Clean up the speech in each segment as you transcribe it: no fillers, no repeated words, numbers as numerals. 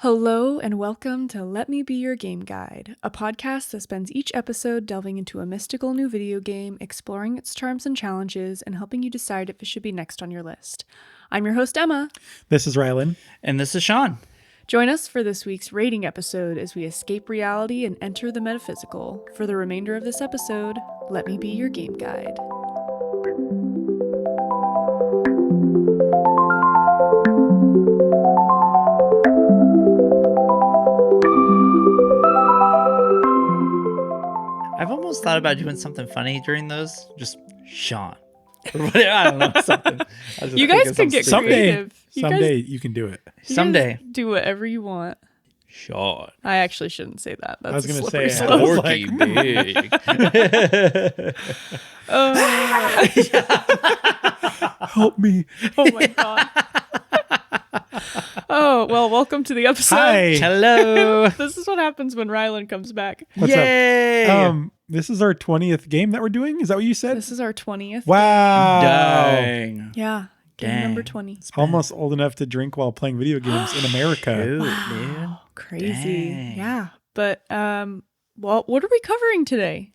Hello and welcome to Let Me Be Your Game Guide, a podcast that spends each episode delving into a mystical new video game, exploring its charms and challenges, and helping you decide if it should be next on your list. I'm your host, Emma. This is Rylan. And this is Shawn. Join us for this week's rating episode as we escape reality and enter the metaphysical. For the remainder of this episode, let me be your game guide. I've almost thought about doing something funny during those. Just Shawn. I don't know, something. You guys can get creative. Someday you can do it. Someday. Do whatever you want. Shawn. I actually shouldn't say that. That's I was going to say Porky big. Help me. Oh my god. Oh, well, welcome to the episode. Hi. Hello. This is what happens when Rylan comes back. What's Yay. up? This is our 20th game that we're doing? Is that what you said? This is our 20th. Wow. Dang. Yeah. Game Dang. number 20. Almost old enough to drink while playing video games in America. Dude, Wow. Crazy. Dang. Yeah. But, well, what are we covering today?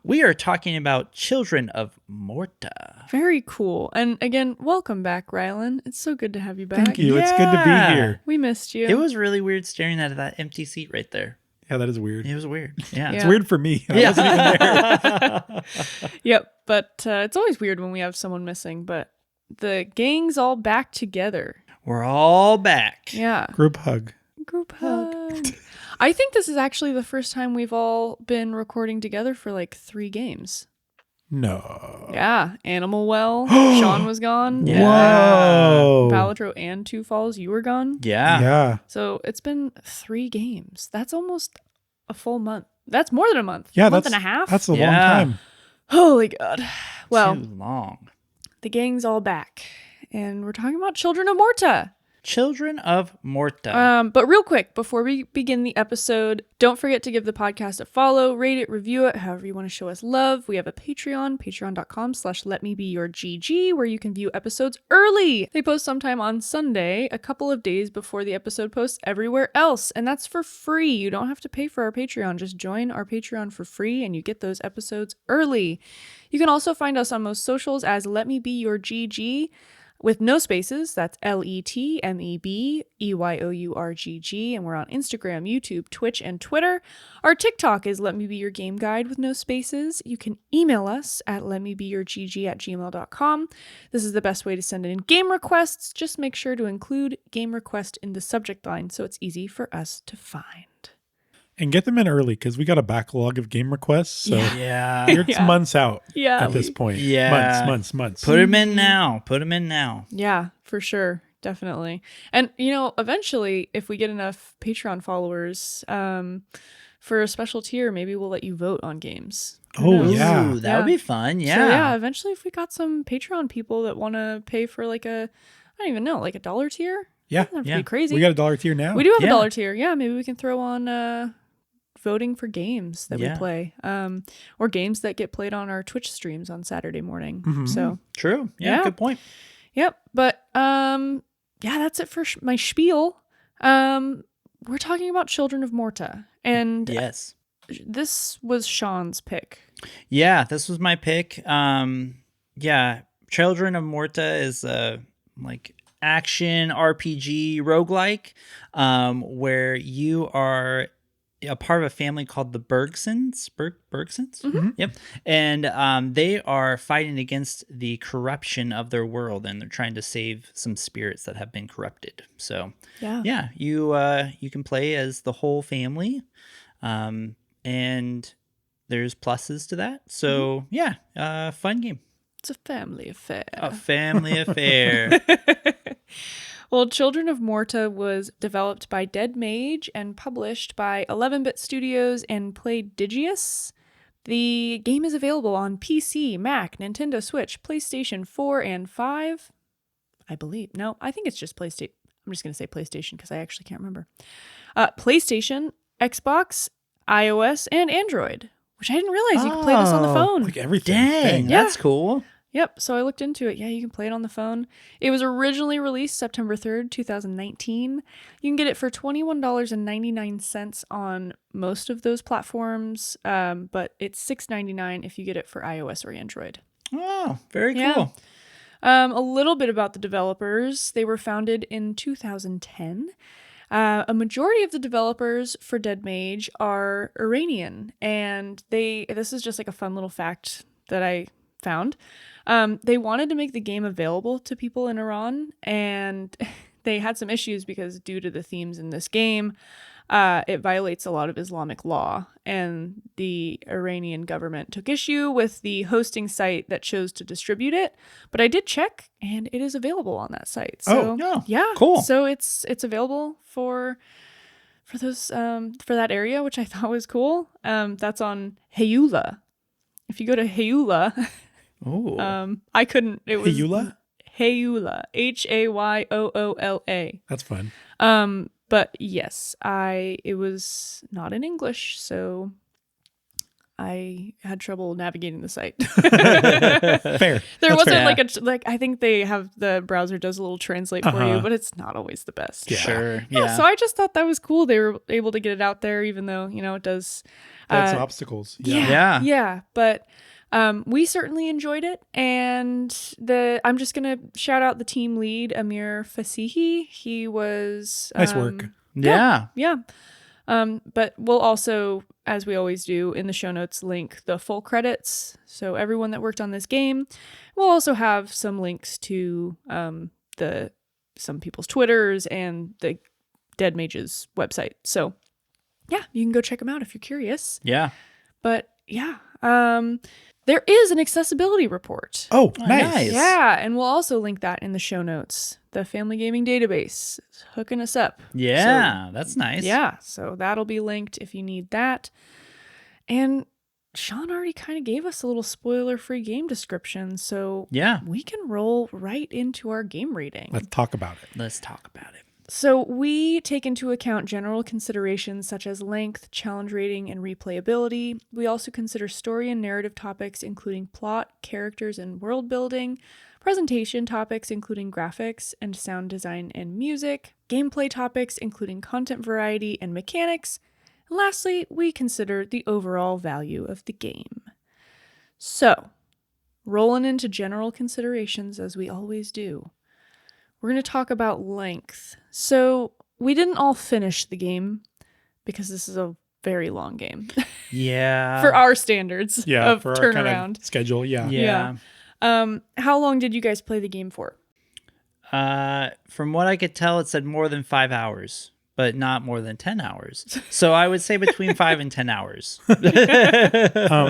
We are talking about Children of Morta. Very cool. And again, welcome back, Rylan. It's so good to have you back. Thank you. It's good to be Yeah. here. We missed you. It was really weird staring at that empty seat right there. Yeah, that is weird. It was weird. Yeah. It's weird for me. I wasn't even there. Yep. But it's always weird when we have someone missing. But the gang's all back together. We're all back. Yeah. Group hug. Group hug. I think this is actually the first time we've all been recording together for like 3 games. No. Yeah. Animal Well. Shawn was gone. Yeah. Whoa. Palatro and Two Falls, you were gone. Yeah. Yeah. So it's been 3 games. That's almost a full month. That's more than a month. Yeah, a month that's and a half. That's a long Yeah. time. Holy God. Well, Too long. the gang's all back. And we're talking about Children of Morta. Children of Morta. But real quick, before we begin the episode, don't forget to give the podcast a follow, rate it, review it, however you want to show us love. We have a Patreon, patreon.com/letmebeyourgg, where you can view episodes early. They post sometime on Sunday, a couple of days before the episode posts everywhere else. And that's for free. You don't have to pay for our Patreon. Just join our Patreon for free and you get those episodes early. You can also find us on most socials as Let Me Be Your GG. With no spaces, that's LetMeBeyourGG, and we're on Instagram, YouTube, Twitch, and Twitter. Our TikTok is Let Me Be Your Game Guide with no spaces. You can email us at letmebeyourgg@gmail.com. This is the best way to send in game requests. Just make sure to include game request in the subject line so it's easy for us to find. And get them in early because we got a backlog of game requests. So Yeah. it's months out Yeah. at this point. Yeah. Months. Put them in now. Put them in now. Yeah, for sure. Definitely. And, eventually, if we get enough Patreon followers, for a special tier, maybe we'll let you vote on games. Who Oh, knows? yeah. Ooh, that would be fun. Yeah. So, yeah, eventually, if we got some Patreon people that want to pay for like I don't even know, like $1 tier? Yeah. That'd Yeah. be crazy. We got $1 tier now. We do have Yeah. $1 tier. Yeah, maybe we can throw on voting for games that we Yeah. play, or games that get played on our Twitch streams on Saturday morning. Mhm. So, True. Yeah, Yeah. good point. yep. But yeah, that's it for my spiel. We're talking about Children of Morta, and Yes. this was Shawn's pick. Yeah, this was my pick. Yeah, Children of Morta is a action RPG roguelike, where you are a part of a family called the Bergsons. Bergsons? Mhm. Yep. And they are fighting against the corruption of their world, and they're trying to save some spirits that have been corrupted. So Yeah. yeah, you can play as the whole family, and there's pluses to that. So yeah, fun game. It's a family affair. A family affair. Well, Children of Morta was developed by Dead Mage and published by 11-Bit Studios and Playdigious. The game is available on PC, Mac, Nintendo Switch, PlayStation 4 and 5. I believe. No, I think it's just PlayStation. I'm just going to say PlayStation because I actually can't remember. PlayStation, Xbox, iOS, and Android, which I didn't realize you could play this on the phone. Like everything. Dang, Dang. Yeah. that's cool. Yep. So I looked into it. Yeah, you can play it on the phone. It was originally released September 3rd, 2019. You can get it for $21.99 on most of those platforms, but it's $6.99 if you get it for iOS or Android. Oh, very Yeah. cool. A little bit about the developers. They were founded in 2010. A majority of the developers for Dead Mage are Iranian, and this is just like a fun little fact that I found. They wanted to make the game available to people in Iran, and they had some issues because due to the themes in this game, it violates a lot of Islamic law, and the Iranian government took issue with the hosting site that chose to distribute it. But I did check, and it is available on that site. So yeah, cool. So it's available for those for that area, which I thought was cool. That's on Hayula. If you go to Hayula, I couldn't. It was Hayula? Hayula, Hayoola. That's fun. But yes, it was not in English, so I had trouble navigating the site. Fair. There That's wasn't fair. I think they have the browser does a little translate for you, but it's not always the best. Yeah. Sure. Yeah, so I just thought that was cool. They were able to get it out there, even though, it does. That's obstacles. Yeah. But we certainly enjoyed it. And I'm just going to shout out the team lead, Amir Fasihi. He was... Nice work. Yeah. Yeah. But we'll also, as we always do, in the show notes, link the full credits. So everyone that worked on this game. We'll also have some links to some people's Twitters and the Dead Mage's website. So yeah, you can go check them out if you're curious. Yeah. But yeah, there is an accessibility report. Oh, nice. Yeah, and we'll also link that in the show notes. The Family Gaming Database is hooking us up. Yeah, that's nice. Yeah, so that'll be linked if you need that. And Shawn already kind of gave us a little spoiler-free game description, so yeah, we can roll right into our game rating. Let's talk about it. Let's talk about it. So we take into account general considerations such as length, challenge rating, and replayability. We also consider story and narrative topics, including plot, characters, and world building, presentation topics, including graphics and sound design and music, gameplay topics, including content variety and mechanics, and lastly, we consider the overall value of the game. So, rolling into general considerations as we always do. We're going to talk about length. So we didn't all finish the game because this is a very long game. Yeah. For our standards of for turnaround. our kind of schedule. Yeah. How long did you guys play the game for? From what I could tell, it said more than 5 hours, but not more than 10 hours. So I would say between 5 and 10 hours.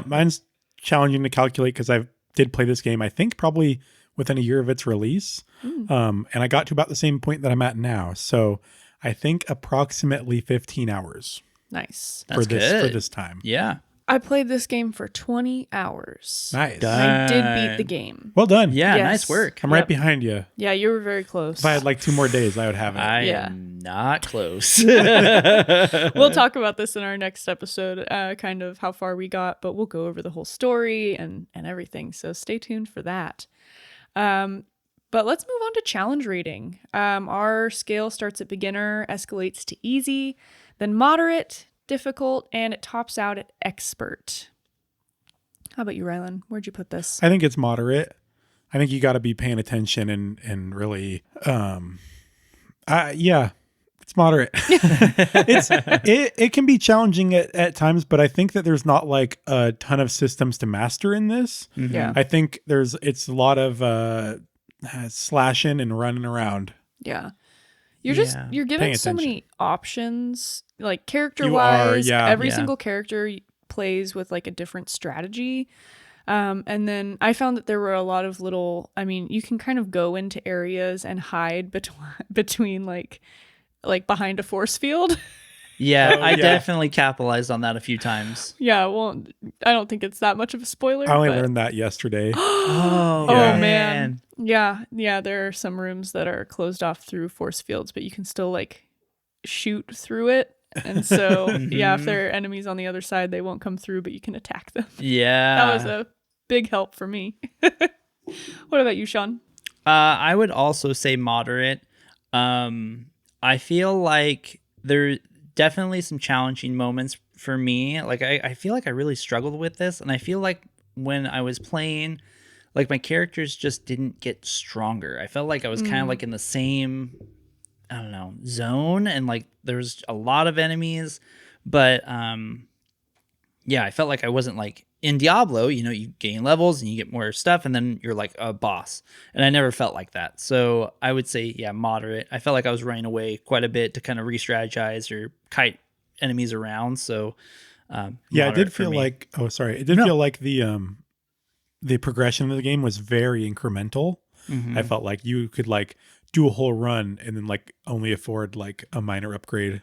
Mine's challenging to calculate because I did play this game, I think, probably within a year of its release. And I got to about the same point that I'm at now. So I think approximately 15 hours. Nice. That's for good. this time. Yeah. I played this game for 20 hours. Nice. I did beat the game. Well done. Yeah, Yes. nice work. I'm right behind you. Yeah, you were very close. If I had like 2 more days, I would have it. I Yeah. am not close. We'll talk about this in our next episode, kind of how far we got, but we'll go over the whole story and everything. So stay tuned for that. But let's move on to challenge rating. Our scale starts at beginner, escalates to easy, then moderate, difficult, and it tops out at expert. How about you, Rylan? Where'd you put this? I think it's moderate. I think you got to be paying attention and really, it's moderate. It can be challenging at times, but I think that there's not like a ton of systems to master in this. Yeah. I think it's a lot of slashing and running around. Yeah. You're given Paying so attention. many options, like character You are, wise. yeah. Every Yeah. single character plays with like a different strategy. And then I found that there were a lot of you can kind of go into areas and hide between like behind a force field. Yeah, Oh, I yeah. definitely capitalized on that a few times. Yeah, well, I don't think it's that much of a spoiler. I only but... learned that yesterday. Oh, Yeah. Man. Yeah, there are some rooms that are closed off through force fields, but you can still like shoot through it. And so, yeah, if there are enemies on the other side, they won't come through, but you can attack them. Yeah. That was a big help for me. What about you, Shawn? I would also say moderate. I feel like there definitely some challenging moments for me. Like I feel like I really struggled with this, and I feel like when I was playing, like my characters just didn't get stronger. I felt like I was kind of like in the same, I don't know, zone, and like there's a lot of enemies, but yeah, I felt like I wasn't like in Diablo, you know, you gain levels and you get more stuff and then you're like a boss. And I never felt like that. So I would say, yeah, moderate. I felt like I was running away quite a bit to kind of re-strategize or kite enemies around. So Yeah, it moderate did for feel me. like, oh, sorry. It did feel like the progression of the game was very incremental. I felt like you could like do a whole run and then like only afford like a minor upgrade.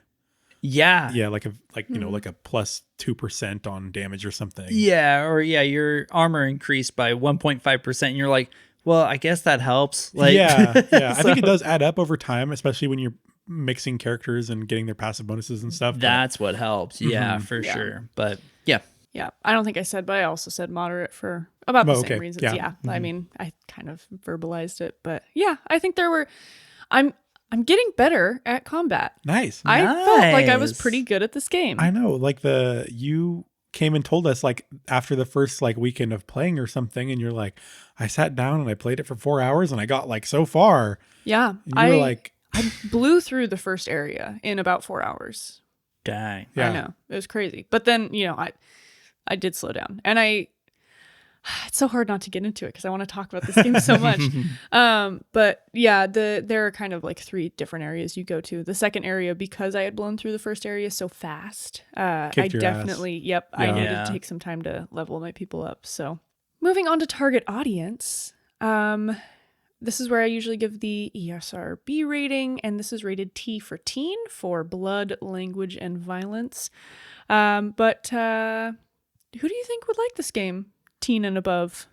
Yeah. Yeah, like you know, like a plus 2% on damage or something. Yeah. Or yeah, your armor increased by 1.5%. And you're like, well, I guess that helps. Like, yeah. I think it so does add up over time, especially when you're mixing characters and getting their passive bonuses and stuff. that's what helps. Yeah, for Yeah. sure. But yeah. Yeah, I don't think I said, but I also said moderate for about the Oh, same okay. reasons. Yeah. Yeah, I mean, I kind of verbalized it, but yeah, I think there were. I'm getting better at combat. Nice. I felt like I was Nice. pretty good at this game. I know, like you came and told us like after the first like weekend of playing or something, and you're like, I sat down and I played it for 4 hours and I got like so far. Yeah, And you were like, I blew through the first area in about 4 hours. Dang. yeah, I know, it was crazy, but then I did slow down, and it's so hard not to get into it because I want to talk about this game so much. But yeah, there are kind of like 3 different areas you go to. The second area, because I had blown through the first area so fast, I Kicked your ass. definitely, I Yeah. needed Yeah. to take some time to level my people up. So moving on to target audience. This is where I usually give the ESRB rating, and this is rated T for teen for blood, language, and violence. But who do you think would like this game? Teen and above.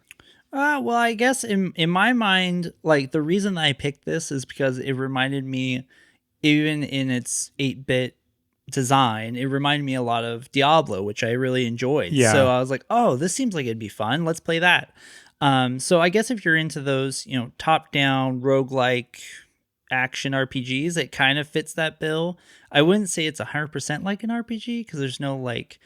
Well, I guess in my mind, like the reason I picked this is because it reminded me, even in its 8-bit design, it reminded me a lot of Diablo, which I really enjoyed. Yeah. So I was like, oh, this seems like it'd be fun. Let's play that. So I guess if you're into those, you know, top-down roguelike action RPGs, it kind of fits that bill. I wouldn't say it's 100% like an RPG because there's no like,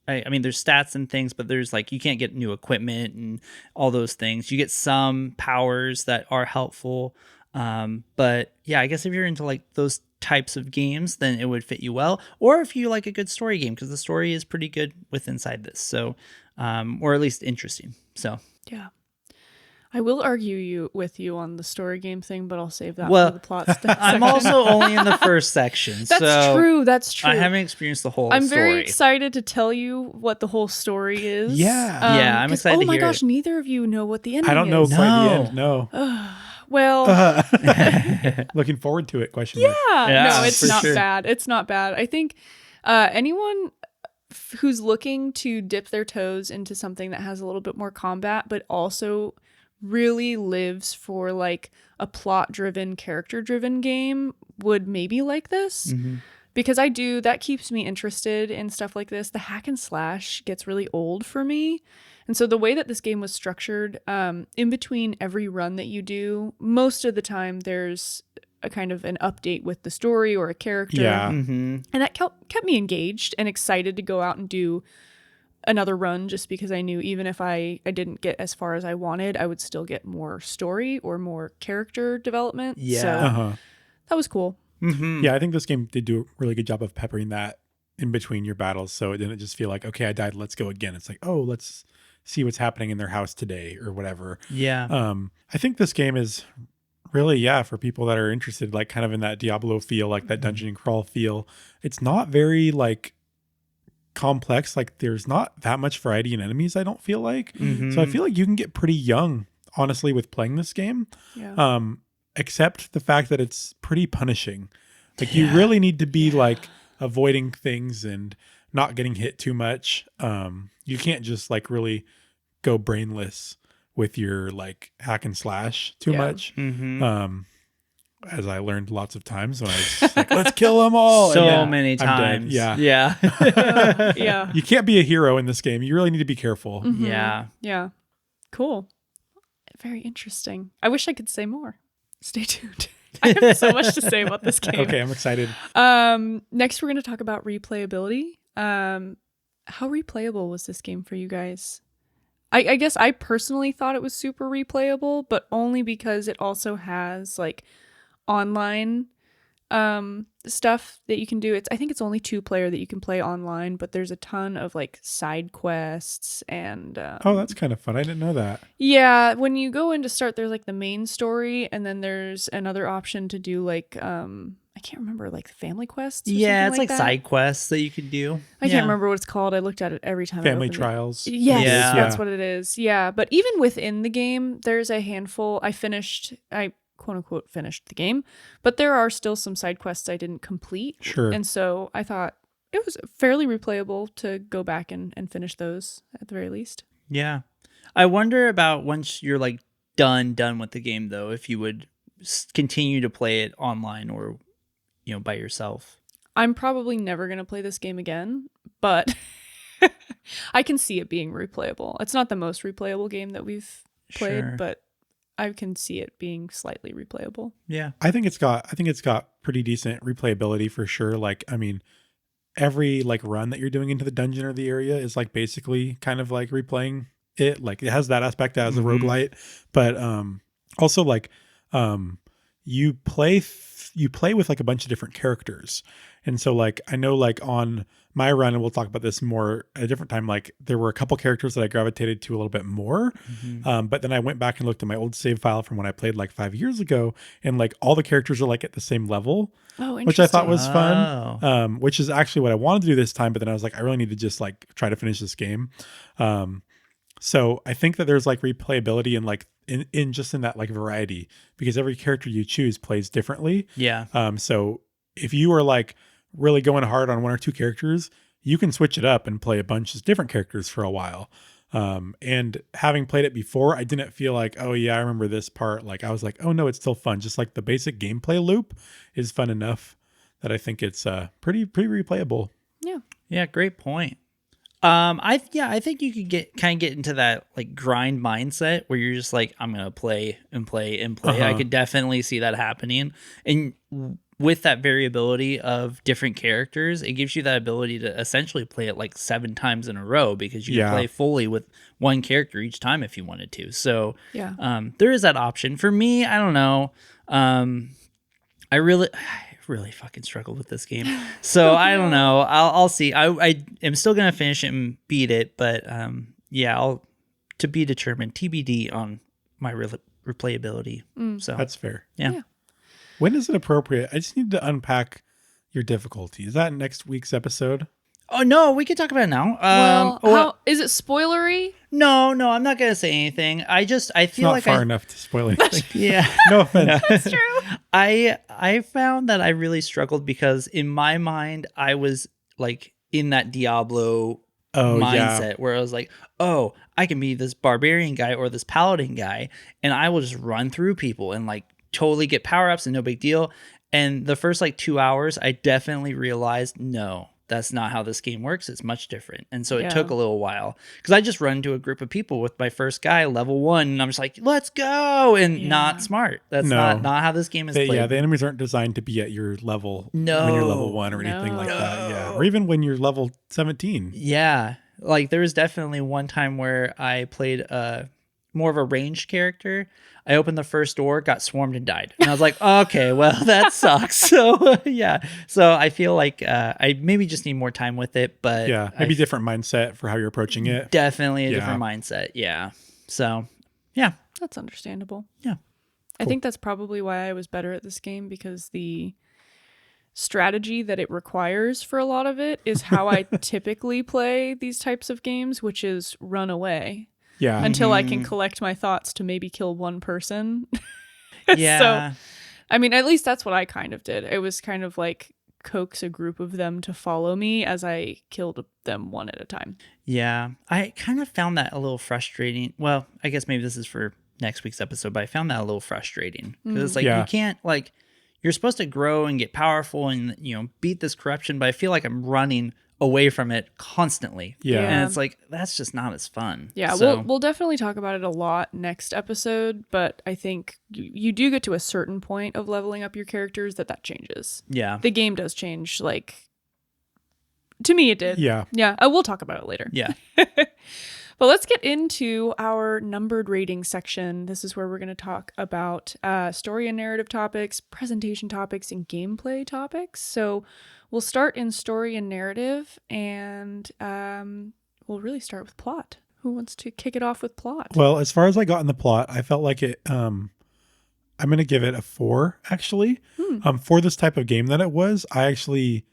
I mean, there's stats and things, but there's like, you can't get new equipment and all those things. You get some powers that are helpful. But yeah, I guess if you're into like those types of games, then it would fit you well. Or if you like a good story game, because the story is pretty good with inside this. So, or at least interesting. So Yeah. I will argue with you on the story game thing, but I'll save that Well, for the plot stuff. I'm also only in the first section. That's true. That's true. I haven't experienced the whole I'm story. very excited to tell you what the whole story is. Yeah. Yeah, I'm 'cause, excited oh to my hear gosh, it. neither of you know what the ending is. I don't know quite the No. end. No. Well, Looking forward to it. Question mark. Yeah, no, it's for not sure. bad. It's not bad. I think anyone who's looking to dip their toes into something that has a little bit more combat, but also really lives for like a plot-driven, character-driven game would maybe like this. Because that keeps me interested in stuff like this. The hack and slash gets really old for me. And so the way that this game was structured, in between every run that you do, most of the time there's a kind of an update with the story or a character. Yeah. And that kept me engaged and excited to go out and do another run, just because I knew even if I didn't get as far as I wanted, I would still get more story or more character development. Yeah. So that was cool. Yeah, I think this game did do a really good job of peppering that in between your battles, so it didn't just feel like, okay, I died, let's go again. It's like, oh, let's see what's happening in their house today or whatever. Yeah. I think this game is really, for people that are interested, like kind of in that Diablo feel, like that dungeon and crawl feel. It's not very like complex. Like there's not that much variety in enemies, I don't feel like. So I feel like you can get pretty young, honestly, with playing this game. Yeah. Except the fact that it's pretty punishing. Like you really need to be like avoiding things and not getting hit too much. You can't just like really go brainless with your like hack and slash too much. As I learned lots of times when I was just like, let's kill them all. So And then many I'm dead. times. Yeah. Yeah. Yeah. You can't be a hero in this game. You really need to be careful. Yeah. Yeah. Cool. Very interesting. I wish I could say more. Stay tuned. I have so much to say about this game. Okay, I'm excited. Next, we're going to talk about replayability. How replayable was this game for you guys? I guess I personally thought it was super replayable, but only because it also has like online stuff that you can do. I think it's only 2-player that you can play online, but there's a ton of like side quests and Oh, that's kind of fun. I didn't know that. yeah, when you go in to start, there's like the main story, and then there's another option to do like I can't remember, like family quests or Yeah, it's something like that. side quests that you can do. I can't remember what it's called. I looked at it every time. Family I opened trials. it. Yes, Yeah. that's what it is. Yeah, but even within the game, there's a handful. I quote unquote finished the game, but there are still some side quests I didn't complete. Sure. And so I thought it was fairly replayable to go back and finish those at the very least. Yeah. I wonder about once you're like done with the game though, if you would continue to play it online or by yourself. I'm probably never going to play this game again, but I can see it being replayable. It's not the most replayable game that we've played, Sure. but I can see it being slightly replayable. Yeah. I think it's got pretty decent replayability for sure. Like, I mean, every like run that you're doing into the dungeon or the area is like basically kind of like replaying it. Like it has that aspect as a roguelite, but also like you play with like a bunch of different characters. And so like I know like on my run, and we'll talk about this more at a different time, like there were a couple characters that I gravitated to a little bit more. But then I went back and looked at my old save file from when I played like 5 years ago, and like all the characters are like at the same level. Oh, interesting. Which I thought was Oh. fun, which is actually what I wanted to do this time. But then I was like, I really need to just like try to finish this game. So I think that there's like replayability and like in just in that like variety, because every character you choose plays differently. Yeah. So if you are like really going hard on 1 or 2 characters, you can switch it up and play a bunch of different characters for a while. And having played it before, I didn't feel like, oh yeah, I remember this part. Like I was like, oh no, it's still fun. Just like the basic gameplay loop is fun enough that I think it's pretty replayable. Yeah. Yeah, great point. I think you could get into that like grind mindset where you're just like, I'm gonna play and play and play. I could definitely see that happening, and with that variability of different characters, it gives you that ability to essentially play it like 7 times in a row, because you can play fully with one character each time if you wanted to. So Yeah. there is that option. For me, I don't know. I really fucking struggled with this game. So I don't know. I'll see. I am still going to finish it and beat it, but yeah, I'll to be determined, TBD on my replayability. So That's fair. yeah. When is it appropriate? I just need to unpack your difficulty. Is that next week's episode? Oh no, we can talk about it now. How is it spoilery? No, I'm not going to say anything. I feel Not like far enough to spoil anything. Yeah. No offense. That's true. I found that I really struggled because in my mind I was like in that Diablo mindset where I was like, oh, I can be this barbarian guy or this paladin guy, and I will just run through people and like totally get power-ups and no big deal. And the first like 2 hours, I definitely realized, no, that's not how this game works. It's much different. And so it took a little while, because I just run into a group of people with my first guy, level 1, and I'm just like, let's go. And not smart. That's not how this game is played. Yeah, the enemies aren't designed to be at your level when you're level 1 or anything like that. Yeah. Or even when you're level 17. Yeah. Like there was definitely one time where I played more of a ranged character. I opened the first door, got swarmed, and died. And I was like, okay, well, that sucks. So, yeah. So I feel like I maybe just need more time with it. But yeah, maybe different mindset for how you're approaching it. Definitely a different mindset. Yeah. So, yeah. That's understandable. Yeah. I think that's probably why I was better at this game, because the strategy that it requires for a lot of it is how I typically play these types of games, which is run away. Yeah. Until I can collect my thoughts to maybe kill one person. Yeah. So, I mean, at least that's what I kind of did. It was kind of like coax a group of them to follow me as I killed them one at a time. Yeah. I kind of found that a little frustrating. Well, I guess maybe this is for next week's episode, but I found that a little frustrating. Because it's like, you can't, like, you're supposed to grow and get powerful and, beat this corruption, but I feel like I'm running away from it constantly. Yeah. And it's like, that's just not as fun. Yeah, So, we'll definitely talk about it a lot next episode, but I think you do get to a certain point of leveling up your characters that changes. yeah. The game does change, like, to me it did. Yeah. Yeah, we'll talk about it later. Yeah. But let's get into our numbered rating section. This is where we're going to talk about story and narrative topics, presentation topics, and gameplay topics. So we'll start in story and narrative, and we'll really start with plot. Who wants to kick it off with plot? Well, as far as I got in the plot, I felt like it, I'm going to give it a 4, actually. For this type of game that it was, I actually,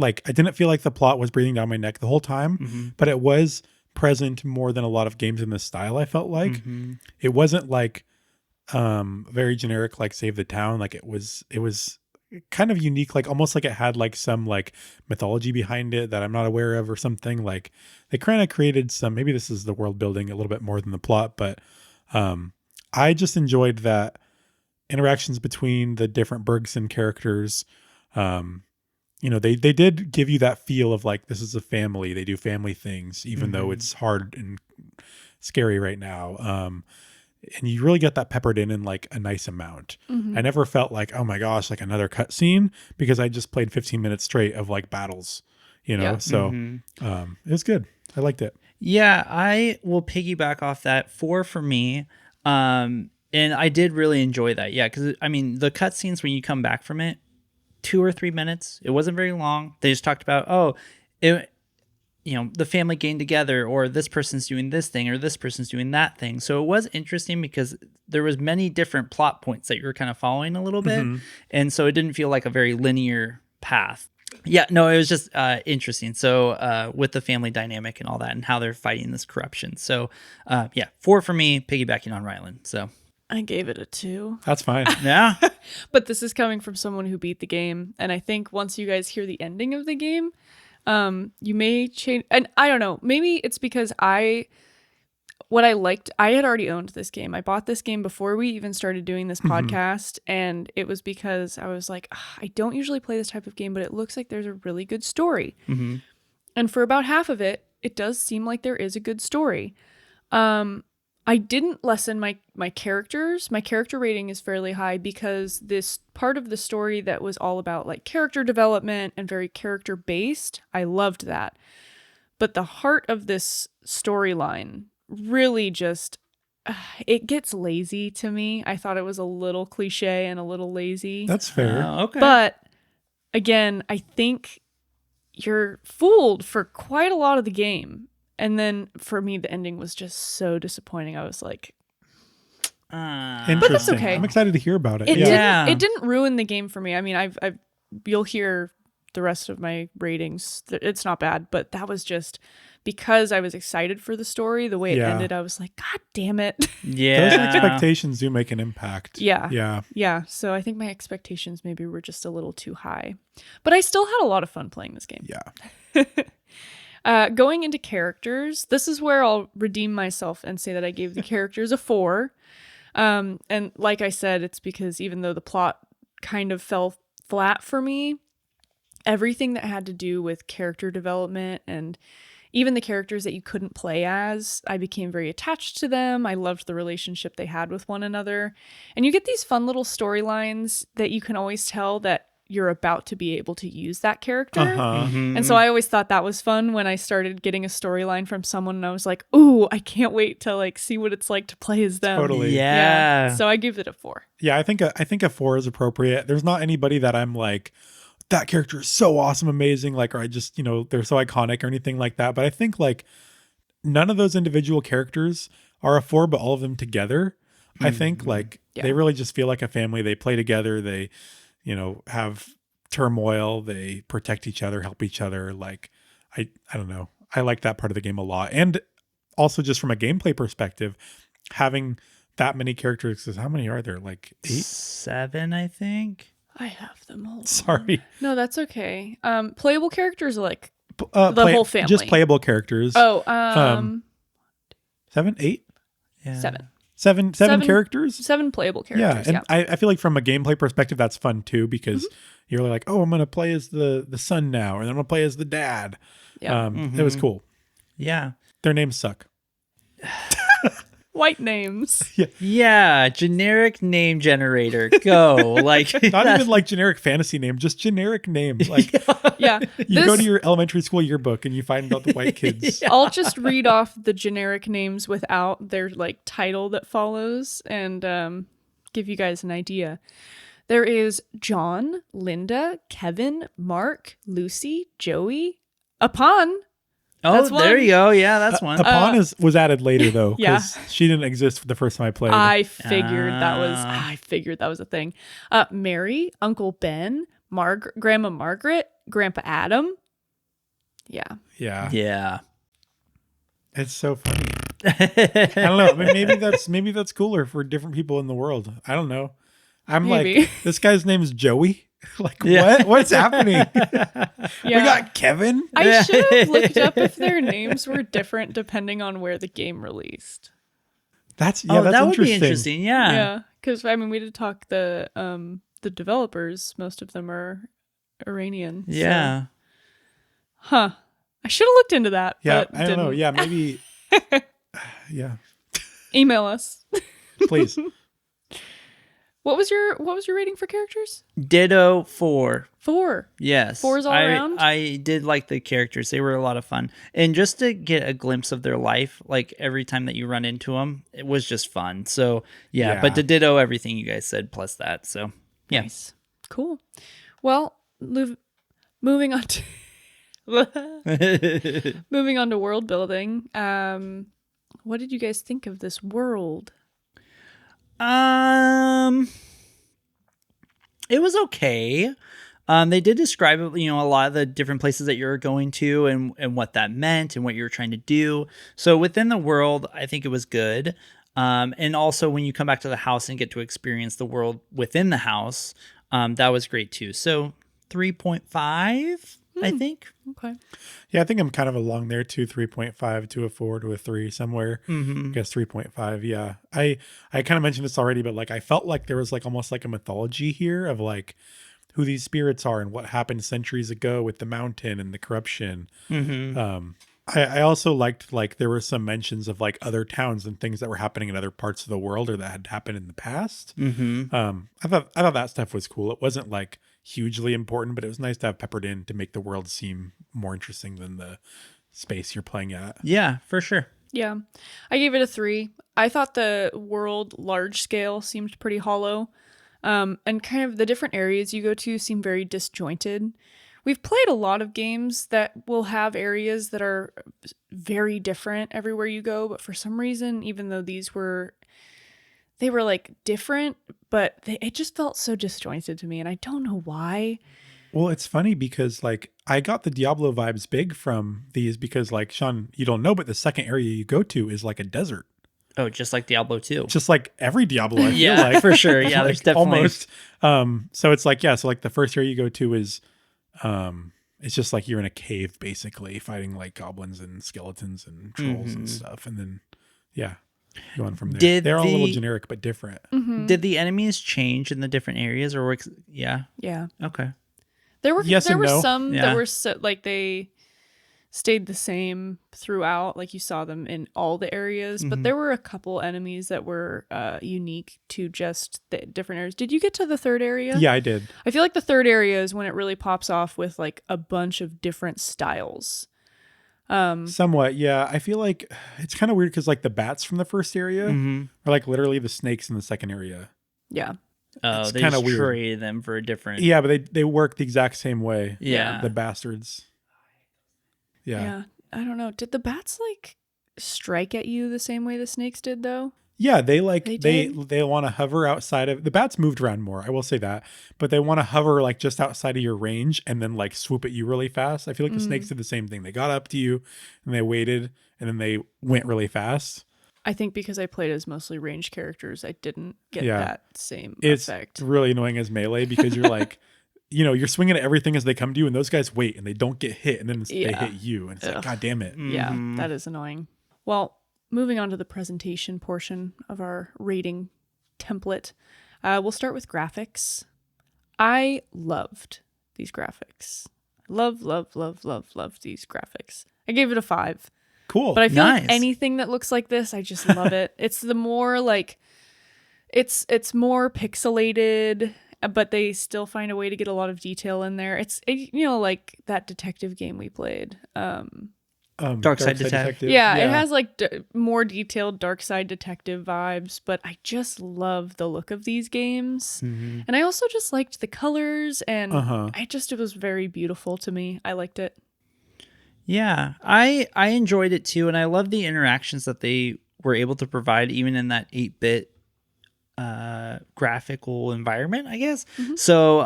I didn't feel like the plot was breathing down my neck the whole time, but it was present more than a lot of games in this style. I felt like it wasn't very generic, like Save the Town. Like it was kind of unique, like almost like it had like some like mythology behind it that I'm not aware of or something. Like they kind of created some, maybe this is the world building a little bit more than the plot, but I just enjoyed that interactions between the different Bergson characters. They did give you that feel of like, this is a family. They do family things, even though it's hard and scary right now. And you really get that peppered in like a nice amount. I never felt like, oh my gosh, like another cutscene, because I just played 15 minutes straight of like battles, So it was good. I liked it. Yeah, I will piggyback off that. 4 for me. And I did really enjoy that. Yeah, because I mean, the cutscenes when you come back from it, 2 or 3 minutes. It wasn't very long. They just talked about, the family getting together, or this person's doing this thing, or this person's doing that thing. So it was interesting because there was many different plot points that you were kind of following a little bit. And so it didn't feel like a very linear path. Yeah, no, it was just interesting. So with the family dynamic and all that and how they're fighting this corruption. So 4 for me, piggybacking on Rylan. So I gave it a 2. That's fine. yeah. But this is coming from someone who beat the game. And I think once you guys hear the ending of the game, you may change. And I don't know, maybe it's because I had already owned this game. I bought this game before we even started doing this podcast. And it was because I was like, I don't usually play this type of game, but it looks like there's a really good story. And for about half of it, it does seem like there is a good story. I didn't lessen my characters. My character rating is fairly high because this part of the story that was all about like character development and very character based, I loved that. But the heart of this storyline really just, it gets lazy to me. I thought it was a little cliche and a little lazy. That's fair. Okay. But again, I think you're fooled for quite a lot of the game. And then for me, the ending was just so disappointing. I was like, Interesting. but that's okay. I'm excited to hear about it. It Yeah. it didn't ruin the game for me. I mean, you'll hear the rest of my ratings. It's not bad, but that was just because I was excited for the story. The way it ended, I was like, God damn it. Yeah. Those expectations do make an impact. Yeah. Yeah. Yeah. So I think my expectations maybe were just a little too high, but I still had a lot of fun playing this game. Yeah. Going into characters, this is where I'll redeem myself and say that I gave the characters a 4. And like I said, it's because even though the plot kind of fell flat for me, everything that had to do with character development and even the characters that you couldn't play as, I became very attached to them. I loved the relationship they had with one another. And you get these fun little storylines that you can always tell that you're about to be able to use that character. And so I always thought that was fun when I started getting a storyline from someone and I was like, ooh, I can't wait to like see what it's like to play as them. Totally. Yeah. So I give it a 4. Yeah, I think a 4 is appropriate. There's not anybody that I'm like, that character is so awesome, amazing, like, or I just, they're so iconic or anything like that. But I think like none of those individual characters are a 4, but all of them together, I think like they really just feel like a family. They play together. They, have turmoil. They protect each other, help each other. Like, I don't know. I like that part of the game a lot. And also just from a gameplay perspective, having that many characters, because how many are there? Like 8? 7, I think. I have them all. Sorry. No, that's okay. Playable characters are like the whole family. Just playable characters. Oh, 7, 8? Yeah. 7. Seven characters? 7 playable Yeah, characters. and Yeah. I feel like from a gameplay perspective, that's fun too, because you're like, oh, I'm going to play as the son now, and then I'm going to play as the dad. Yeah. It was cool. Yeah. Their names suck. White names. Yeah, generic name generator. Go. Like Not even like generic fantasy name, just generic names. Like Yeah. you go to your elementary school yearbook and you find about the white kids. I'll just read off the generic names without their like title that follows and give you guys an idea. There is John, Linda, Kevin, Mark, Lucy, Joey, Upon. Oh, That's there one. you go. Yeah, that's one. Upon was added later though, Yeah. because she didn't exist the first time I played. I figured that was a thing. Mary, Uncle Ben, Grandma Margaret, Grandpa Adam. Yeah. Yeah. Yeah. It's so funny. I don't know. I mean, maybe that's cooler for different people in the world. I don't know. I'm Maybe. like, this guy's name's Joey. Like, Yeah. what? What's happening? Yeah. We got Kevin. I should have looked up if their names were different depending on where the game released. That's that would interesting. be interesting. Yeah. Yeah, because I mean, we did talk the developers. Most of them are Iranian. so- Yeah. Huh. I should have looked into that. Yeah, but I don't know. didn't. Yeah, maybe. Yeah, Email us. please. What was your rating for characters? Ditto 4. 4. Yes. 4s all around? I did like the characters. They were a lot of fun. And just to get a glimpse of their life, like every time that you run into them, it was just fun. So, yeah. But to ditto everything you guys said plus that. So, yeah. Nice. Cool. Well, moving on to moving on to world building. What did you guys think of this world? It was okay. They did describe, a lot of the different places that you're going to and what that meant and what you were trying to do. So within the world, I think it was good. And also when you come back to the house and get to experience the world within the house, that was great too. So 3.5, I think. Okay. Yeah, I think I'm kind of along there too. 3.5 to a 4 to a 3 somewhere. Mm-hmm. I guess 3.5. Yeah, I kind of mentioned this already, but like I felt like there was like almost like a mythology here of like who these spirits are and what happened centuries ago with the mountain and the corruption. Mm-hmm. I also liked like there were some mentions of like other towns and things that were happening in other parts of the world or that had happened in the past. Mm-hmm. I thought that stuff was cool. It wasn't like hugely important, but it was nice to have peppered in to make the world seem more interesting than the space you're playing at. Yeah, for sure. Yeah. I gave it a 3. I thought the world large scale seemed pretty hollow. And kind of the different areas you go to seem very disjointed. We've played a lot of games that will have areas that are very different everywhere you go, but for some reason, even though they were like different, but it just felt so disjointed to me, and I don't know why. Well, it's funny because like I got the Diablo vibes big from these because like Shawn, you don't know, but the second area you go to is like a desert. Oh, just like Diablo 2. Just like every Diablo, I feel Yeah, like. for sure. Yeah, there's definitely almost. So it's like, yeah, so like the first area you go to is it's just like you're in a cave basically fighting like goblins and skeletons and trolls and stuff. And then yeah, go on from there. They're all a little generic but different. Mm-hmm. Did the enemies change in the different areas or yeah? Yeah. Okay. There were Yes and no. some Yeah. that were like they stayed the same throughout, like you saw them in all the areas, but there were a couple enemies that were unique to just the different areas. Did you get to the third area? Yeah, I did. I feel like the third area is when it really pops off with like a bunch of different styles. Somewhat, yeah. I feel like it's kind of weird because like the bats from the first area are like literally the snakes in the second area. Yeah. Oh, It's they kinda just weird. traded them for a different. Yeah, but they work the exact same way. Yeah. The bastards. Yeah. I don't know. Did the bats like strike at you the same way the snakes did though? Yeah, they like They they did? want to hover outside of the bats moved around more. I will say that, but they want to hover like just outside of your range and then like swoop at you really fast. I feel like the snakes did the same thing. They got up to you and they waited and then they went really fast. I think because I played as mostly ranged characters, I didn't get Yeah. that same It's effect. really annoying as melee because you're like, you're swinging at everything as they come to you, and those guys wait and they don't get hit, and then they Yeah. hit you, and it's like, Ugh. God damn it. Yeah, Mhm. that is annoying. Well, moving on to the presentation portion of our rating template, we'll start with graphics. I loved these graphics. Love these graphics. I gave it a 5. Cool. But I feel Nice. like anything that looks like this, I just love it. It's the more like, it's more pixelated, but they still find a way to get a lot of detail in there. Like that detective game we played. Dark Side Detective. Yeah, it has like more detailed dark side detective vibes, but I just love the look of these games. Mm-hmm. And I also just liked the colors, and it was very beautiful to me. I liked it. Yeah, I enjoyed it too, and I love the interactions that they were able to provide even in that 8-bit graphical environment, I guess. So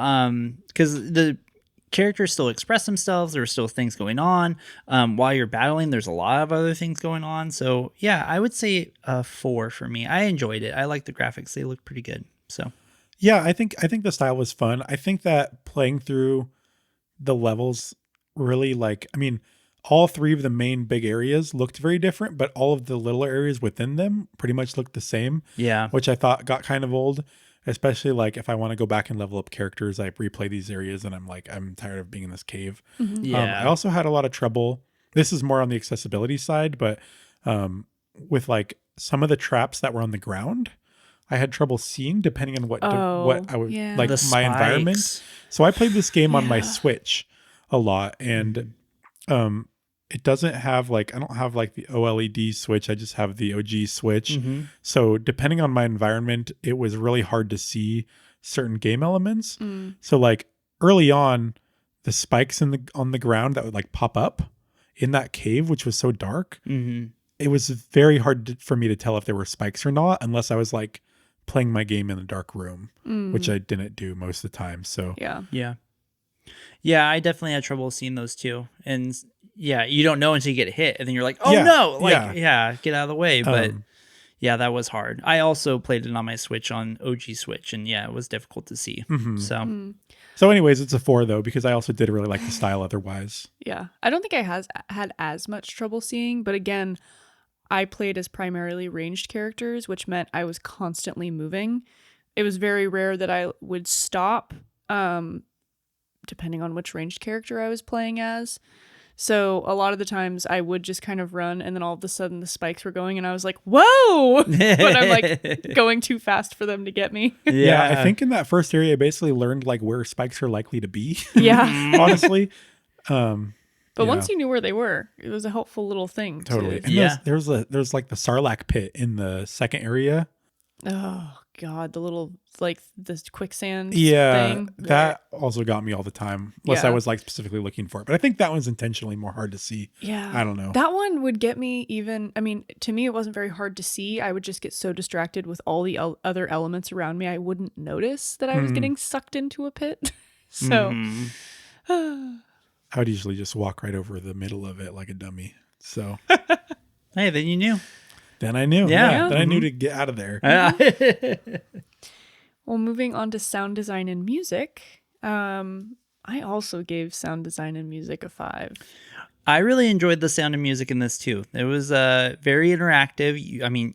because the characters still express themselves, there are still things going on while you're battling. There's a lot of other things going on. So yeah, I would say a 4 for me. I enjoyed it. I like the graphics. They look pretty good. So Yeah, I think the style was fun. I think that playing through the levels really all 3 of the main big areas looked very different, but all of the little areas within them pretty much looked the same. yeah. Which I thought got kind of old, especially like if I want to go back and level up characters, I replay these areas and I'm tired of being in this cave. Yeah. I also had a lot of trouble. This is more on the accessibility side, but with like some of the traps that were on the ground, I had trouble seeing depending on what I would like The my environment. spikes. So I played this game on my Switch a lot, and it doesn't have I don't have like the OLED switch. I just have the OG switch. So depending on my environment, it was really hard to see certain game elements. So like early on, the spikes on the ground that would like pop up in that cave, which was so dark, it was very hard for me to tell if there were spikes or not, unless I was like playing my game in a dark room, which I didn't do most of the time. So Yeah, I definitely had trouble seeing those too. And yeah, you don't know until you get hit, and then you're like, oh Yeah, no, yeah. get out of the way. But yeah, that was hard. I also played it on my Switch, on OG Switch, and yeah, it was difficult to see. So anyways, it's a 4 though, because I also did really like the style otherwise. Yeah. I don't think I had as much trouble seeing, but again, I played as primarily ranged characters, which meant I was constantly moving. It was very rare that I would stop, depending on which ranged character I was playing as. So a lot of the times I would just kind of run, and then all of a sudden the spikes were going and I was like, whoa, but I'm like going too fast for them to get me. Yeah, I think in that first area, I basically learned like where spikes are likely to be. Yeah. Honestly. But once you knew where they were, it was a helpful little thing. Totally. And there's like the Sarlacc pit in the second area. Oh God, the little like the quicksand thing. thing. That also got me all the time. Unless I was like specifically looking for it. But I think that one's intentionally more hard to see. Yeah. I don't know. That one would get me even, I mean, to me it wasn't very hard to see. I would just get so distracted with all the other elements around me, I wouldn't notice that I was getting sucked into a pit. So I would usually just walk right over the middle of it like a dummy. So Hey, then you knew. Then I knew. Yeah. Then I knew to get out of there. Well, moving on to sound design and music. I also gave sound design and music a 5. I really enjoyed the sound and music in this too. It was very interactive.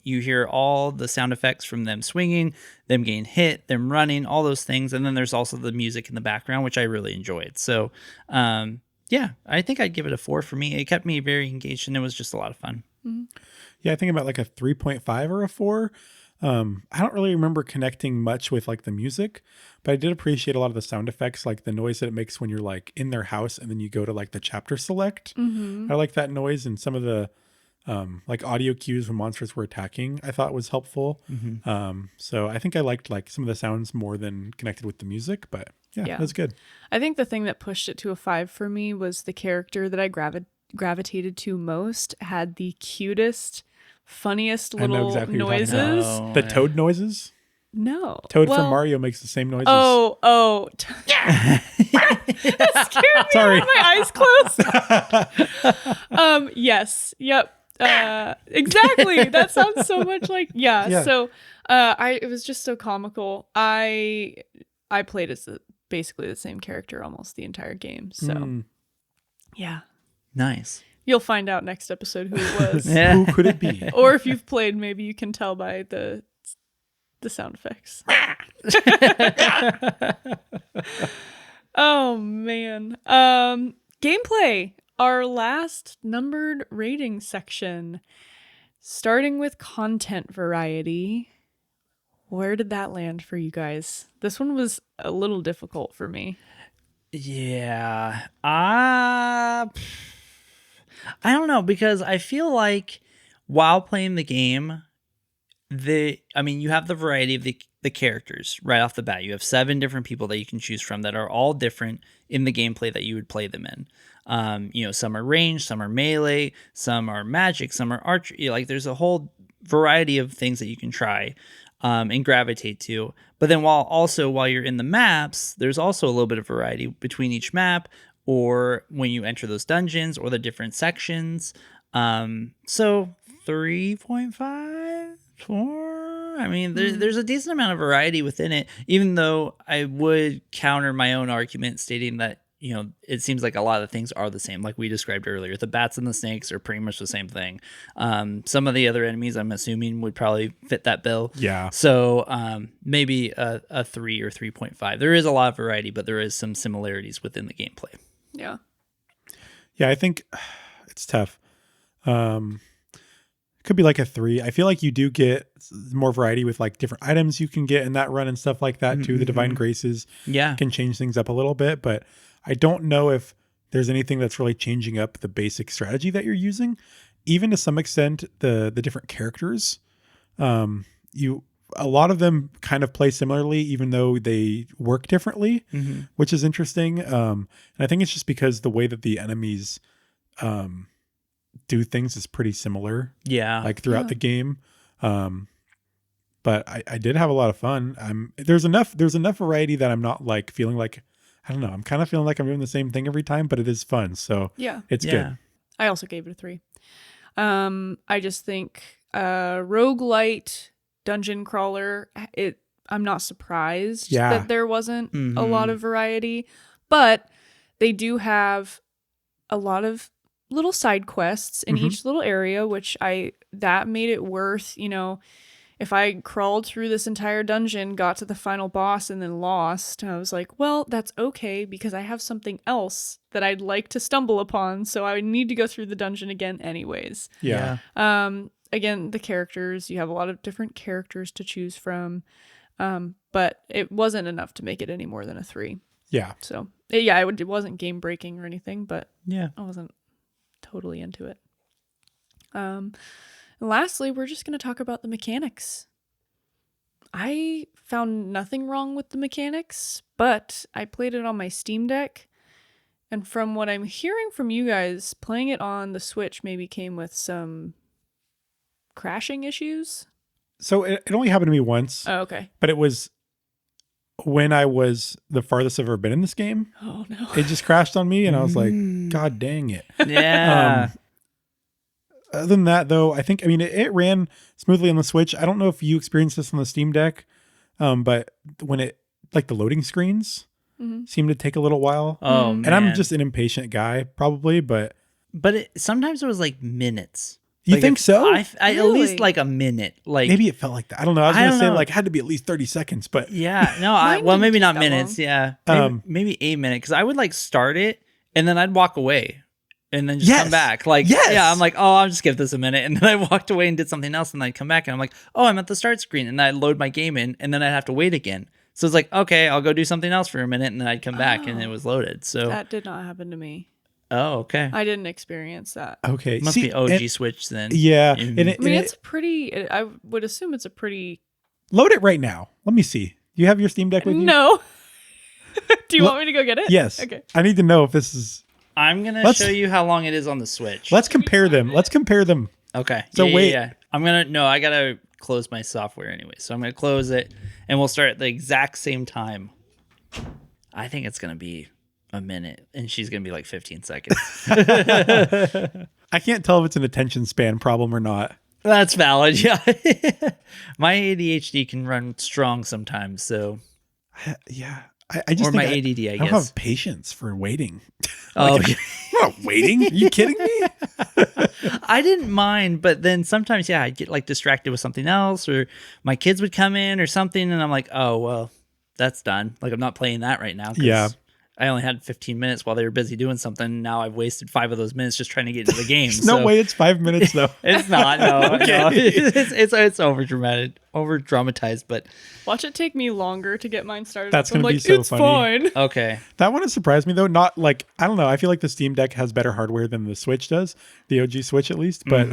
You hear all the sound effects from them swinging, them getting hit, them running, all those things. And then there's also the music in the background, which I really enjoyed. So, yeah, I think I'd give it a 4 for me. It kept me very engaged, and it was just a lot of fun. Yeah, I think about like a 3.5 or a 4. I don't really remember connecting much with like the music, but I did appreciate a lot of the sound effects, like the noise that it makes when you're like in their house and then you go to like the chapter select. I like that noise, and some of the like audio cues when monsters were attacking I thought was helpful. So I think I liked like some of the sounds more than connected with the music, but yeah. That's good. I think the thing that pushed it to a 5 for me was the character that I gravitated to most had the cutest, funniest little noises. The toad noises? No. Toad from Mario makes the same noises. Oh. That scared me. Sorry. My eyes closed. Yes. Yep. Exactly. That sounds so much like, yeah. So it was just so comical. I played as basically the same character almost the entire game. So yeah. Nice. You'll find out next episode who it was. Yeah. Who could it be? Or if you've played, maybe you can tell by the sound effects. Oh man. Gameplay. Our last numbered rating section. Starting with content variety. Where did that land for you guys? This one was a little difficult for me. Yeah. I don't know, because I feel like while playing the game, you have the variety of the characters right off the bat. You have 7 different people that you can choose from that are all different in the gameplay that you would play them in. Some are ranged, some are melee, some are magic, some are archery. Like there's a whole variety of things that you can try and gravitate to. But then while you're in the maps, there's also a little bit of variety between each map, or when you enter those dungeons or the different sections. So 3.5, 4. I mean, there's a decent amount of variety within it, even though I would counter my own argument stating that, it seems like a lot of things are the same, like we described earlier. The bats and the snakes are pretty much the same thing. Some of the other enemies, I'm assuming, would probably fit that bill. Yeah. So maybe a 3 or 3.5. There is a lot of variety, but there is some similarities within the gameplay. Yeah. Yeah, I think it's tough. Could be like a 3. I feel like you do get more variety with like different items you can get in that run and stuff like that too. The Divine Graces can change things up a little bit, but I don't know if there's anything that's really changing up the basic strategy that you're using. Even to some extent, the different characters, a lot of them kind of play similarly, even though they work differently, which is interesting. And I think it's just because the way that the enemies do things is pretty similar. Yeah. Like throughout the game. But I did have a lot of fun. There's enough variety that I'm not like feeling like, I don't know, I'm kind of feeling like I'm doing the same thing every time, but it is fun. So it's good. I also gave it a 3. I just think roguelite dungeon crawler, I'm not surprised that there wasn't a lot of variety, but they do have a lot of little side quests in each little area, which that made it worth, if I crawled through this entire dungeon, got to the final boss, and then lost, I was like, well, that's okay, because I have something else that I'd like to stumble upon, so I would need to go through the dungeon again anyways. Yeah. Again, the characters, you have a lot of different characters to choose from, but it wasn't enough to make it any more than a 3. Yeah. So, it wasn't game breaking or anything, but I wasn't totally into it. Lastly, we're just going to talk about the mechanics. I found nothing wrong with the mechanics, but I played it on my Steam Deck, and from what I'm hearing from you guys, playing it on the Switch maybe came with some crashing issues. So it only happened to me once. Oh, okay. But it was when I was the farthest I've ever been in this game. Oh, no. It just crashed on me, and I was like, God dang it. Yeah. Other than that, though, it ran smoothly on the Switch. I don't know if you experienced this on the Steam Deck, but when the loading screens seemed to take a little while. Oh, man. And I'm just an impatient guy, probably, but sometimes it was like minutes. You think so? Really? At least like a minute. Like maybe it felt like that. I don't know. I was going to say like it had to be at least 30 seconds, but maybe not minutes. Long. Yeah, maybe a minute, because I would like start it and then I'd walk away. And then just come back. I'm like, I'll just give this a minute. And then I walked away and did something else. And then I'd come back and I'm like, I'm at the start screen. And then I'd load my game in and then I'd have to wait again. So it's like, okay, I'll go do something else for a minute. And then I'd come back and it was loaded. So that did not happen to me. Oh, okay. I didn't experience that. Okay. Must be OG Switch then. Yeah. It's pretty, I would assume it's a pretty... Load it right now. Let me see. You have your Steam Deck with you? No. Do you want me to go get it? Yes. Okay. I need to know if this is... I'm going to show you how long it is on the Switch. Let's compare them. Okay. So wait. Yeah. I got to close my software anyway. So I'm going to close it and we'll start at the exact same time. I think it's going to be a minute and she's going to be like 15 seconds. I can't tell if it's an attention span problem or not. That's valid. Yeah. My ADHD can run strong sometimes. So yeah. I just or my think ADD, I I don't guess. have patience for waiting. Oh, I'm not waiting. Are you kidding me? I didn't mind, but then sometimes, yeah, I'd get like distracted with something else, or my kids would come in or something, and I'm like, oh, well, that's done. Like, I'm not playing that right now. 'Cause Yeah. I only had 15 minutes while they were busy doing something. Now I've wasted 5 of those minutes just trying to get into the game. There's no way it's 5 minutes though. It's not. No, Okay. no. It's over dramatized, but Watch it take me longer to get mine started. That's I'm gonna be like, so it's funny. fine. okay. That one has surprised me though. Not like, I don't know. I feel like the Steam Deck has better hardware than the Switch does. The OG Switch at least. But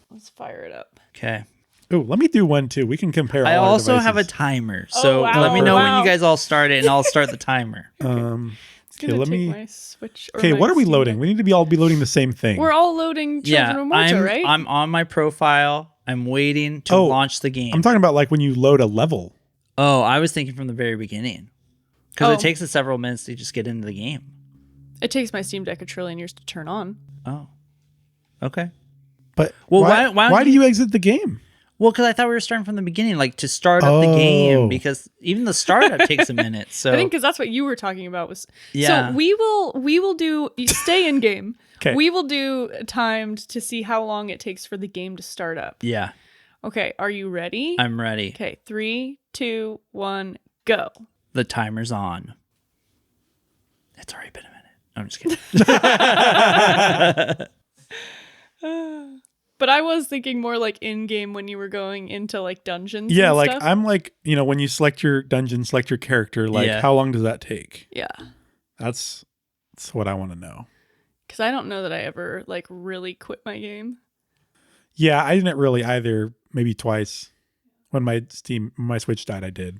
Let's fire it up. Okay. let me do one too. We can compare. I all our also have a devices. timer, so wow. let me know when Wow. you guys all start it, and I'll start the timer. It's gonna let take me- my Switch. Or Okay, my what are we Steam loading? Deck. We need to all be loading the same thing. We're all loading Children of Morta, right? I'm on my profile. I'm waiting to Oh, launch the game. I'm talking about like when you load a level. Oh, I was thinking from the very beginning. Because Oh. it takes us several minutes to just get into the game. It takes my Steam Deck a trillion years to turn on. Oh. Okay. But Well, why why do you exit the game? Well, because I thought we were starting from the beginning, like to start up the game, Oh. because even the startup takes a minute. So I think because that's what you were talking about. Was Yeah. So we will do. You stay in game. 'Kay. We will do timed to see how long it takes for the game to start up. yeah, Okay, are you ready? I'm ready. Okay, 3, 2, 1, go. The timer's on. It's already been a minute. I'm just kidding. But I was thinking more like in game when you were going into like dungeons. Yeah, and like stuff. I'm like, when you select your dungeon, select your character, like Yeah. how long does that take? Yeah, That's what I want to know. because I don't know that I ever like really quit my game. Yeah, I didn't really either. Maybe twice. When my Switch died, I did.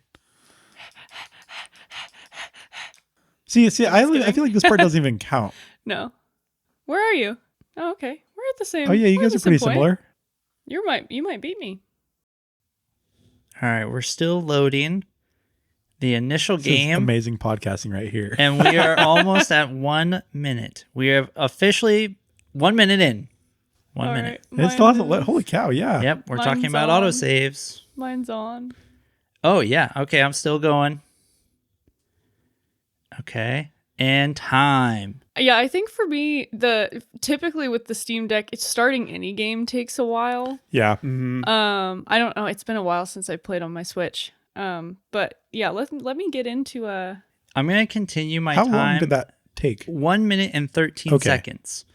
See, I feel like this part doesn't even count. No, where are you? Oh, okay, we're at the same. Oh yeah, you we're guys at are the pretty same point. similar. You might beat me. All right, we're still loading the initial This is game. amazing podcasting right here. And we are almost at 1 minute. We are officially 1 minute in. 1 All minute. right, And it still hasn't mine let. Holy cow! Yeah. Yep, we're Mine's talking about on. autosaves. Mine's on. Oh, yeah. Okay, I'm still going. Okay. And time. Yeah, I think for me, typically with the Steam Deck, it's starting any game takes a while. Yeah. I don't know. It's been a while since I played on my Switch. But yeah, let me get into I'm going to continue my How time. long did that take? 1 minute and 13 Okay. seconds.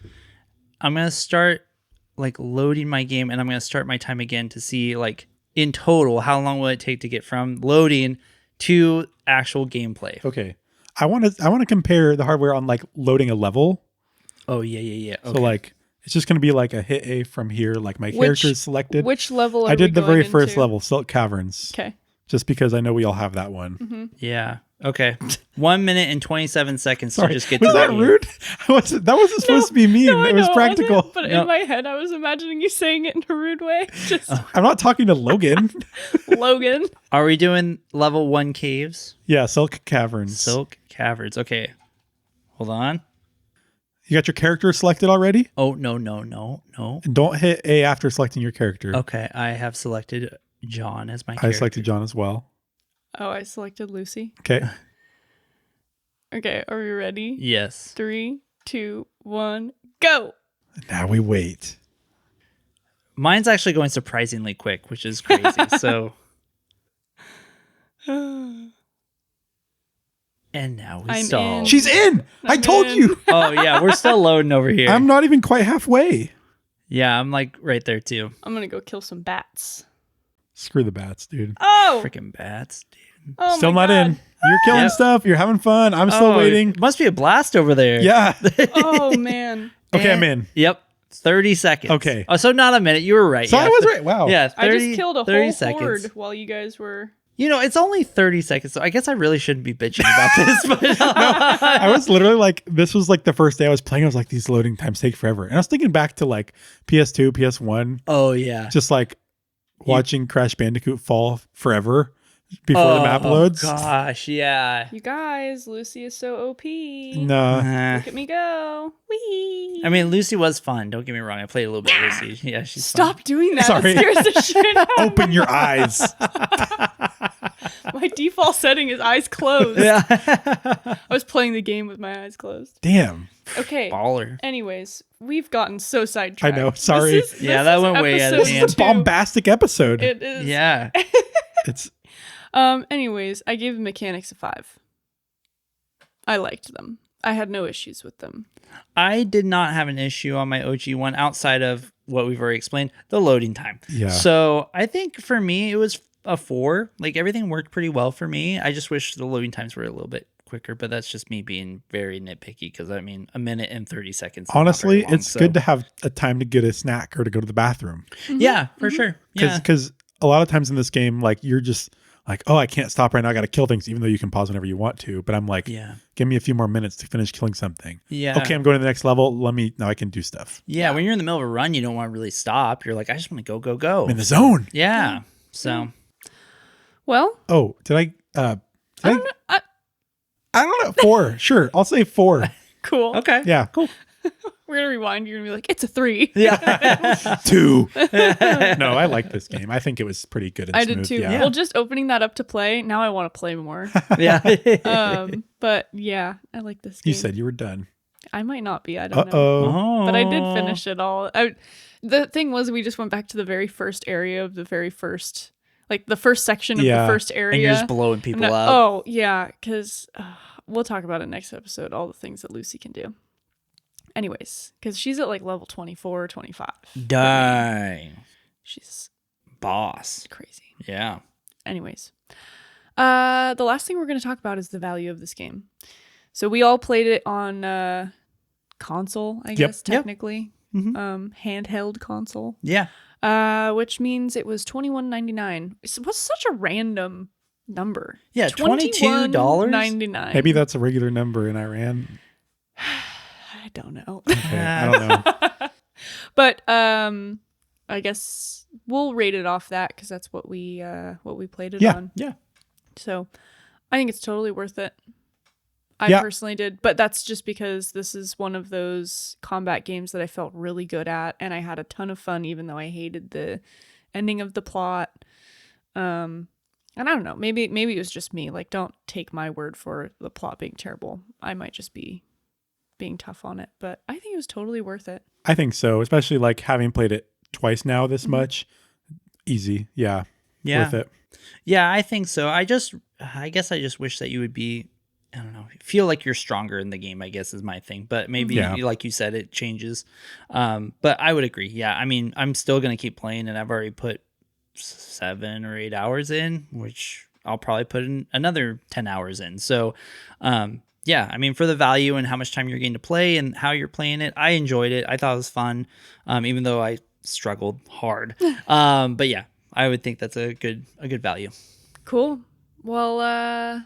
I'm going to start like loading my game, and I'm going to start my time again to see like in total how long will it take to get from loading to actual gameplay. Okay. I want to compare the hardware on like loading a level. Oh, yeah. Okay. So like it's just going to be like a hit A from here. Like my character is selected. which level. Are I did we the very going first into? level, Silk Caverns. Okay. Just because I know we all have that one. Yeah. Okay. 1 minute and 27 seconds Sorry, to just get was to the that game. rude? That wasn't supposed to be mean. No, I it was know practical. wasn't, but No. in my head, I was imagining you saying it in a rude way. Just I'm not talking to Logan. Logan. Are we doing level 1 caves? Yeah, Silk Caverns. Silk caverns. Okay. Hold on. You got your character selected already? Oh, no. And don't hit A after selecting your character. Okay. I have selected John as my character. I selected John as well. Oh, I selected Lucy. Okay. Okay, are we ready? Yes. 3, 2, 1, go. Now we wait. Mine's actually going surprisingly quick, which is crazy. So, and now we I'm stall. in. She's in. I I'm told in. you. Oh, yeah. We're still loading over here. I'm not even quite halfway. Yeah, I'm like right there too. I'm gonna go kill some bats. Screw the bats, dude. Oh, Freaking bats, dude. oh Still my not God. in. You're killing Yep. stuff. You're having fun. I'm still Oh, waiting. it must be a blast over there. Yeah. Oh man, Okay, I'm in. Yep. 30 seconds. Okay. Oh, so not a minute. You were right. So yeah. I was right. Wow. Yeah, 30, I just killed a 30 whole seconds. horde while you guys were. You know, it's only 30 seconds, so I guess I really shouldn't be bitching about this. But I was literally like, this was like the first day I was playing. I was like, these loading times take forever. And I was thinking back to like PS2, PS1, oh yeah, just like watching Crash Bandicoot fall forever before the map loads. Oh gosh, yeah. You guys, Lucy is so OP. No. Look at me go. Wee. I mean, Lucy was fun. Don't get me wrong. I played a little bit of Lucy. Yeah, she's Stop doing that. Sorry. It scares the shit out of me. Open your eyes. My default setting is eyes closed. Yeah. I was playing the game with my eyes closed. Damn. Okay. Baller. Anyways, we've gotten so sidetracked. I know, sorry. Yeah, that went way out of episode hand. It's a bombastic episode. It is. Yeah. It's Anyways, I gave the mechanics a 5. I liked them. I had no issues with them. I did not have an issue on my OG one outside of what we've already explained, the loading time. Yeah. So I think for me, it was a 4. Like everything worked pretty well for me. I just wish the loading times were a little bit quicker, but that's just me being very nitpicky because I mean, a minute and 30 seconds. honestly, it's good to have a time to get a snack or to go to the bathroom. Yeah, for sure. Yeah. Because a lot of times in this game, like you're just like, oh, I can't stop right now. I got to kill things, even though you can pause whenever you want to. But I'm like, Yeah. give me a few more minutes to finish killing something. Yeah. Okay, I'm going to the next level. Now I can do stuff. Yeah. When you're in the middle of a run, you don't want to really stop. You're like, I just want to go. I'm in the zone. Yeah. So Well, Oh, did I I don't know. 4. Sure. I'll say 4. cool. okay. Yeah. Cool. We're going to rewind. You're going to be like, it's a 3. Yeah. 2. No, I like this game. I think it was pretty good and I smooth. did too. Yeah. Well, just opening that up to play, now I want to play more. Yeah. But yeah, I like this game. You said you were done. I might not be. I don't know. Uh-oh. But I did finish it all. The thing was, we just went back to the very first area of the very first, like the first section of Yeah. the first And area. you're just blowing people I'm not- up. Oh, yeah, because we'll talk about it next episode, all the things that Lucy can do. Anyways, because she's at like level 24, 25. Dang. She's Boss. crazy. Yeah. Anyways, the last thing we're going to talk about is the value of this game. So we all played it on console, I guess, Yep. technically. Mhm. Handheld console. Yeah. Which means it was $21.99. It was such a random number. Yeah, $22? $21.99. Maybe that's a regular number in Iran. I don't know. Okay, I don't know. But I guess we'll rate it off that because that's what we played it on. Yeah. So I think it's totally worth it. I personally did, but that's just because this is one of those combat games that I felt really good at, and I had a ton of fun, even though I hated the ending of the plot. And I don't know, maybe it was just me. Like, don't take my word for the plot being terrible. I might just be being tough on it, but I think it was totally worth it. I think so, especially like having played it twice now this much. Easy. Yeah. Yeah. Worth it. Yeah, I think so. I guess I just wish that you would be, I don't know, feel like you're stronger in the game, I guess is my thing. But maybe, like you said, it changes. But I would agree. Yeah, I mean, I'm still going to keep playing, and I've already put 7 or 8 hours in, which I'll probably put in another 10 hours in. So, yeah, I mean, for the value and how much time you're getting to play and how you're playing it, I enjoyed it. I thought it was fun, even though I struggled hard. But yeah, I would think that's a good value. Cool. Well,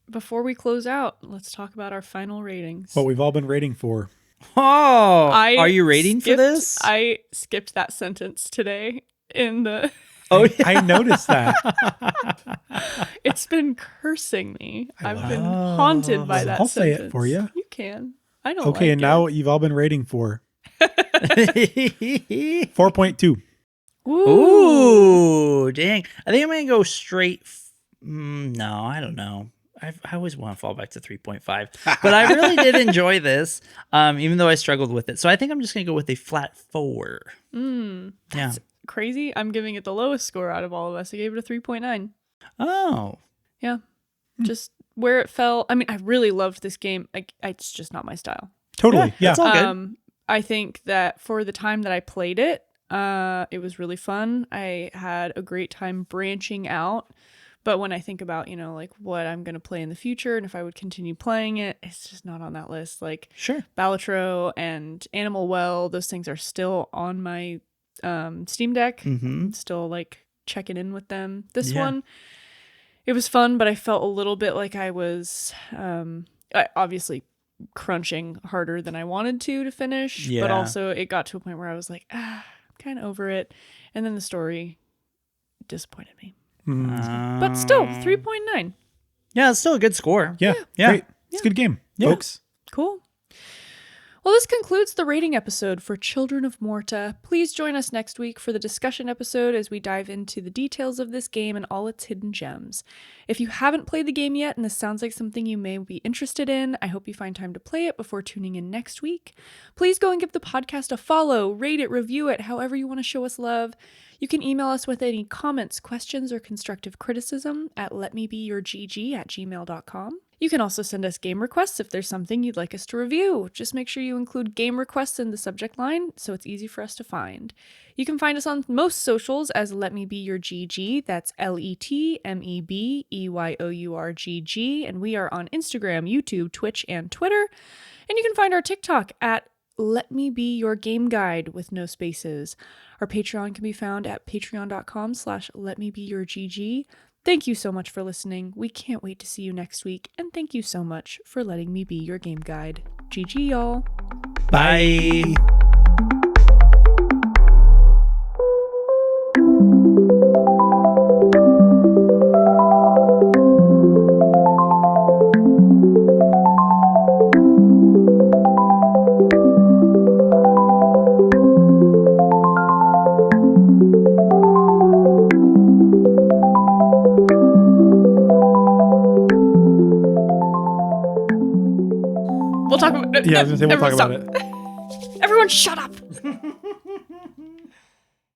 before we close out, let's talk about our final ratings. What we've all been rating for. Oh, are you rating for this? I skipped that sentence today in the... Oh, yeah. I noticed that. It's been cursing me. I've love been haunted by that I'll sentence. say it for you. You can. I don't Okay, like and now what you've all been rating for. 4.2. Ooh. Ooh, dang. I think I'm going to go straight. No, I don't know. I always want to fall back to 3.5. But I really did enjoy this, even though I struggled with it. So I think I'm just going to go with a flat 4. Yeah. Crazy. I'm giving it the lowest score out of all of us. I gave it a 3.9. Oh. Yeah. Just where it fell. I mean, I really loved this game. It's just not my style. Totally. Yeah. That's all good. I think that for the time that I played it, it was really fun. I had a great time branching out. But when I think about, like what I'm going to play in the future and if I would continue playing it, it's just not on that list. Like, Sure. Balatro and Animal Well, those things are still on my Steam Deck. Mm-hmm. Still like checking in with them. This Yeah. one, it was fun, but I felt a little bit like I was obviously crunching harder than I wanted to finish. Yeah. But also it got to a point where I was like, I'm kind of over it. And then the story disappointed me. But still, 3.9. Yeah, it's still a good score. Yeah. Yeah. Great. It's a good game, Yeah. folks. Cool. Well, this concludes concludes the rating episode for Children of Morta. Please join us next week for the discussion episode as we dive into the details of this game and all its hidden gems. If you haven't played the game yet and this sounds like something you may be interested in, I hope you find time to play it before tuning in next week. Please go and give the podcast a follow, rate it, review it, however you want to show us love. You can email us with any comments, questions, or constructive criticism at letmebeyourgg@gmail.com. You can also send us game requests if there's something you'd like us to review. Just make sure you include game requests in the subject line so it's easy for us to find. You can find us on most socials as Let Me Be Your GG. That's LetMeBeyourGG. And we are on Instagram, YouTube, Twitch, and Twitter. And you can find our TikTok at Let Me Be Your Game Guide with no spaces. Our Patreon can be found at patreon.com/letmebeyourgg. Thank you so much for listening. We can't wait to see you next week. And thank you so much for letting me be your game guide. GG, y'all. Bye. We'll talk about it. Yeah, I was going to say we'll talk about it. Everyone shut up.